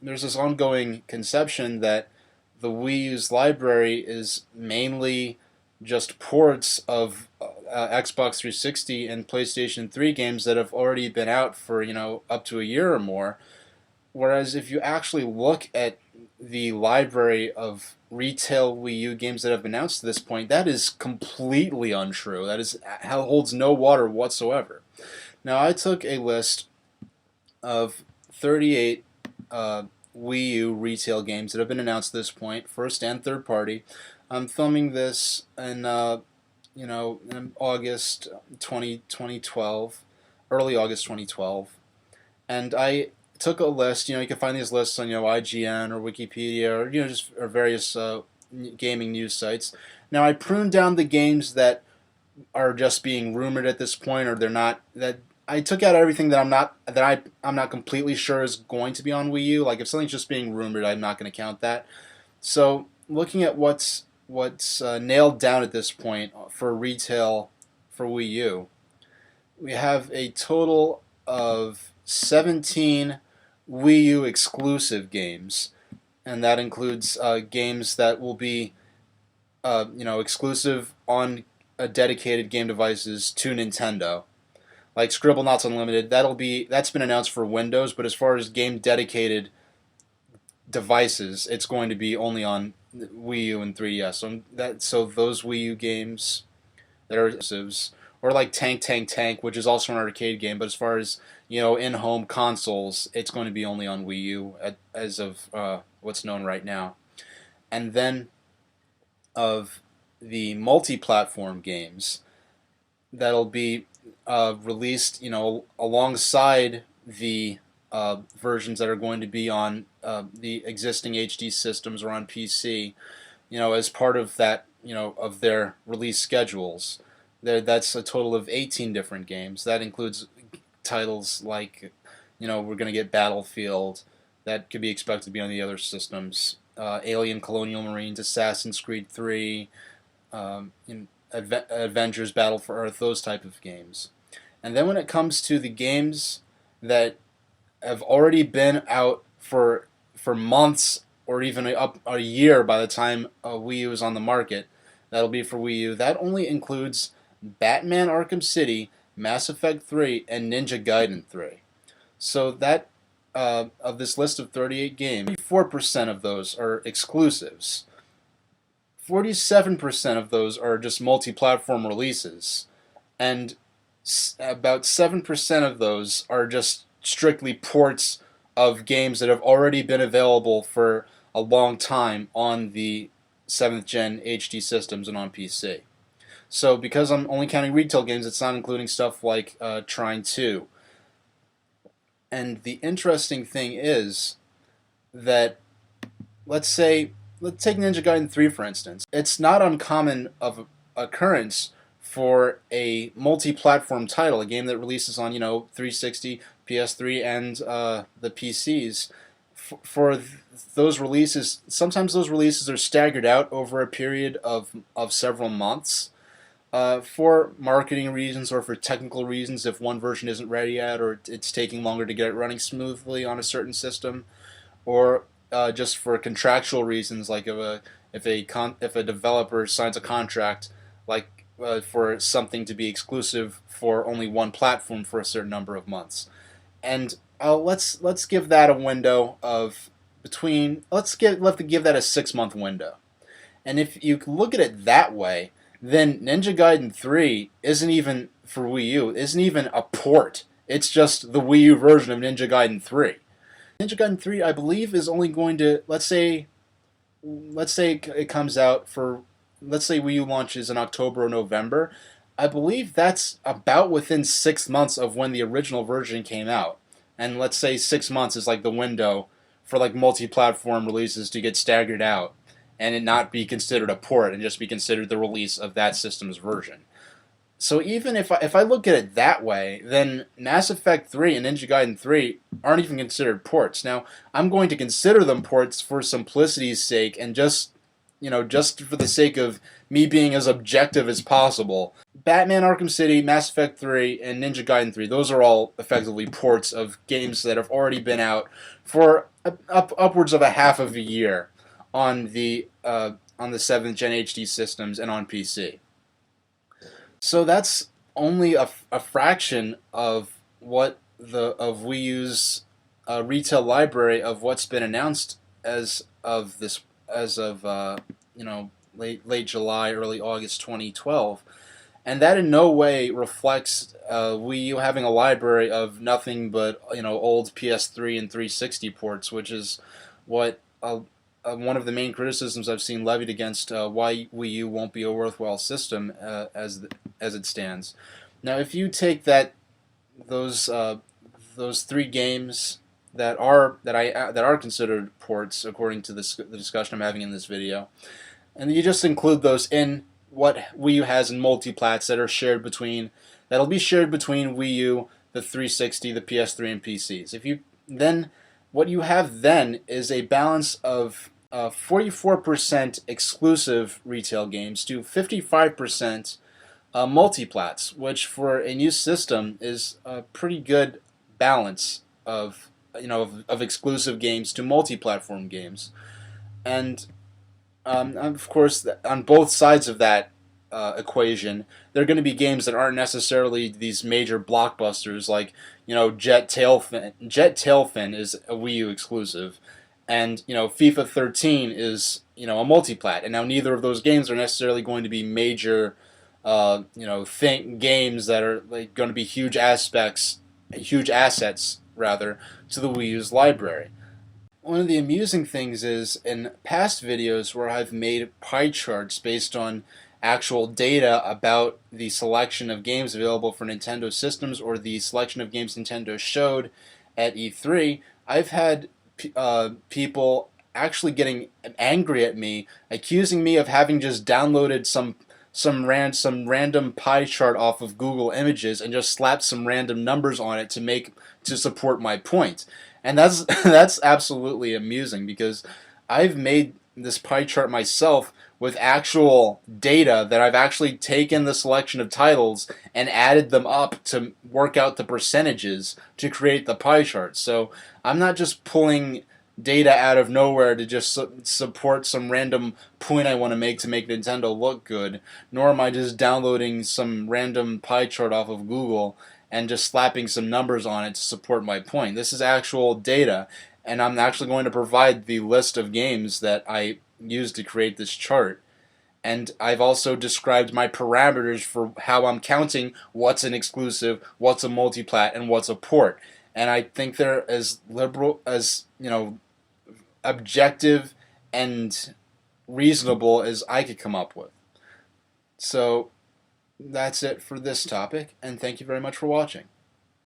there's this ongoing conception that the Wii U's library is mainly just ports of Xbox 360 and PlayStation 3 games that have already been out for up to a year or more. Whereas if you actually look at the library of retail Wii U games that have been announced to this point, that is completely untrue. That is holds no water whatsoever. Now I took a list of 38 Wii U retail games that have been announced at this point, first and third party. I'm filming this in in August 2012, early August 2012, and I took a list. You can find these lists on IGN or Wikipedia or just or various gaming news sites. Now I pruned down the games that are just being rumored at this point, or they're not. That I took out everything that I'm not completely sure is going to be on Wii U. Like if something's just being rumored, I'm not going to count that. So looking at what's nailed down at this point for retail for Wii U, we have a total of 17 Wii U exclusive games, and that includes games that will be exclusive on dedicated game devices to Nintendo, like Scribblenauts Unlimited. That's been announced for Windows, but as far as game dedicated devices, it's going to be only on Wii U and 3DS. So those Wii U games that are exclusives, or like Tank Tank Tank, which is also an arcade game, but as far as in-home consoles, it's going to be only on Wii U as of what's known right now. And then of the multi-platform games that'll be released, alongside the versions that are going to be on the existing HD systems or on PC, as part of that, of their release schedules. That's a total of 18 different games. That includes titles like, we're going to get Battlefield, that could be expected to be on the other systems, Alien Colonial Marines, Assassin's Creed 3, Avengers Battle for Earth, those type of games. And then when it comes to the games that have already been out for months or even up a year by the time Wii U is on the market, that'll be for Wii U. That only includes Batman Arkham City, Mass Effect 3, and Ninja Gaiden 3. So that of this list of 38 games, 44% of those are exclusives. 47% of those are just multi-platform releases, and about 7% of those are just strictly ports of games that have already been available for a long time on the 7th gen HD systems and on PC. So because I'm only counting retail games, it's not including stuff like Trine 2. And the interesting thing is that, let's take Ninja Gaiden 3 for instance. It's not uncommon of occurrence for a multi-platform title, a game that releases on 360, PS3, and the PCs. For those releases, sometimes those releases are staggered out over a period of several months. For marketing reasons or for technical reasons, if one version isn't ready yet or it's taking longer to get it running smoothly on a certain system, or just for contractual reasons, like if a developer signs a contract, like for something to be exclusive for only one platform for a certain number of months, and let's give that a window of let's give that a 6-month window, and if you look at it that way, then Ninja Gaiden 3 isn't even for Wii U, isn't even a port. It's just the Wii U version of Ninja Gaiden 3. Ninja Gaiden 3, I believe, is only going to, let's say it comes out for, let's say Wii U launches in October or November. I believe that's about within 6 months of when the original version came out. And let's say 6 months is like the window for like multi-platform releases to get staggered out and it not be considered a port and just be considered the release of that system's version. So even if I look at it that way, then Mass Effect 3 and Ninja Gaiden 3 aren't even considered ports. Now, I'm going to consider them ports for simplicity's sake and just just for the sake of me being as objective as possible, Batman Arkham City, Mass Effect 3, and Ninja Gaiden 3, those are all effectively ports of games that have already been out for upwards of a half of a year on the 7th Gen HD systems and on PC. So that's only a fraction of Wii U's retail library of what's been announced as of late July, early August 2012, and that in no way reflects Wii U having a library of nothing but old PS3 and 360 ports, which is what one of the main criticisms I've seen levied against why Wii U won't be a worthwhile system as it stands. Now, if you take those 3 games that are considered ports according to the discussion I'm having in this video, and you just include those in what Wii U has in multiplats that'll be shared between Wii U, the 360, the PS3, and PCs. What you have then is a balance of 44% exclusive retail games to 55% multiplats, which for a new system is a pretty good balance of exclusive games to multi-platform games. And of course, on both sides of that equation, there are going to be games that aren't necessarily these major blockbusters, like Jett Tailfin. Jett Tailfin is a Wii U exclusive, and FIFA 13 is a multiplat. And now neither of those games are necessarily going to be major games that are going to be huge assets rather to the Wii U's library. One of the amusing things is, in past videos where I've made pie charts based on actual data about the selection of games available for Nintendo systems or the selection of games Nintendo showed at E3, I've had people actually getting angry at me, accusing me of having just downloaded some random pie chart off of Google Images and just slapped some random numbers on it to support my point. And that's absolutely amusing, because I've made this pie chart myself with actual data that I've actually taken the selection of titles and added them up to work out the percentages to create the pie chart. So I'm not just pulling data out of nowhere to just support some random point I want to make Nintendo look good, nor am I just downloading some random pie chart off of Google and just slapping some numbers on it to support my point. This is actual data, and I'm actually going to provide the list of games that I used to create this chart. And I've also described my parameters for how I'm counting what's an exclusive, what's a multiplat, and what's a port. And I think they're as liberal as, objective and reasonable as I could come up with. So that's it for this topic, and thank you very much for watching.